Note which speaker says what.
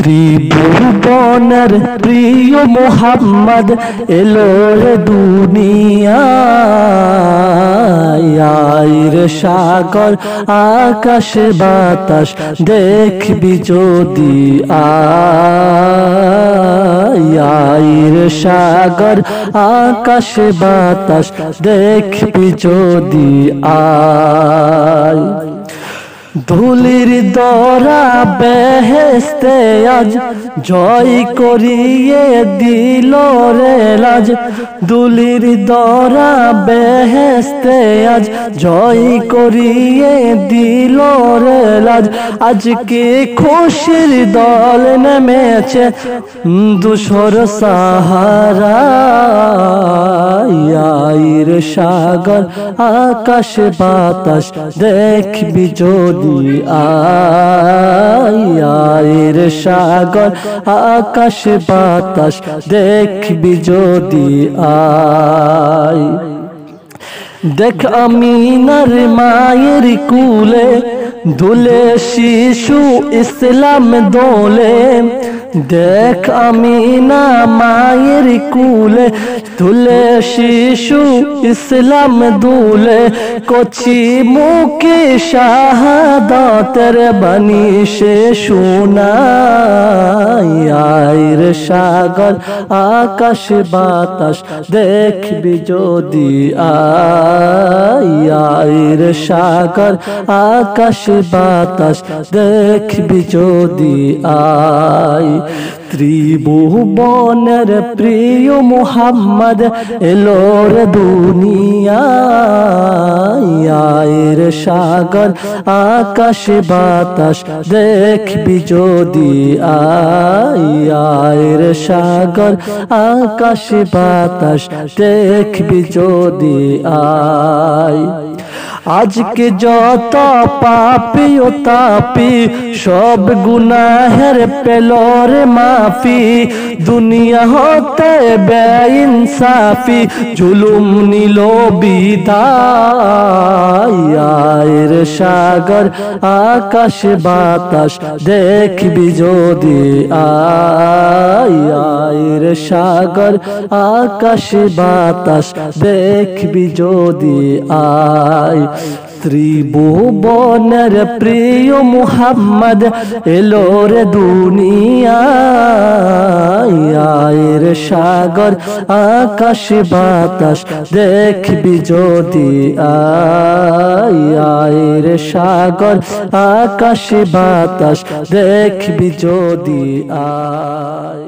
Speaker 1: ত্রিভুবনের প্রিয় মোহাম্মদ এলো রে দুনিয়ায়। আয় রে সাগর আকাশ বাতাস দেখবি যদি আয় রে সাগর আকাশ বাতাস দেখবি যদি আয়। ধুলির দরা বেহেশতে আজ জয় করিয়ে দিল রে লাজ। ধুলির দরা বেহেশতে আজ জয় করিয়ে দিল রে লাজ। আজকে খুশির দল নেমেছে দুশোর সাহারা। আয় রে সাগর আকাশ বাতাস দেখবি যদি আয় রে সাগর আকাশ বাতাস দেখবি যদি আয়। দেখ আমিনার মায়ের কুলে দুলে শিশু ইসলাম দোলে। দেখ আমিনা মায়ের কুলে দুলে শিশু ইসলাম দুলে। কচি মুখে শাহাদাতের বাণী সে শোনায়। আয় রে সাগর আকাশ বাতাস দেখবি যদি আয় রে সাগর আকাশ বাতাস দেখবি যদি আয়। ত্রিভুবনের প্রিয় মোহাম্মদ এলো রে দুনিয়ায়। আয় রে সাগর আকাশ বাতাস দেখবি যদি আয় রে সাগর আকাশ বাতাস দেখবি যদি আয়। আজকে যত পাপী ও তাপী সব গুনাহের পেল রে মাফি। দুনিয়া হতে বেইনসাফি জুলুম নিল বিদায়। আয় রে সাগর আকাশ বাতাস দেখবি যদি আয় রে সাগর আকাশ বাতাস দেখবি যদি আয়। ত্রিভুবনের প্রিয় মুহাম্মদ এলো রে দুনিয়ায়। আয় রে সাগর আকাশ বাতাস দেখবি যদি আয় রে সাগর আকাশ বাতাস দেখবি যদি আয়।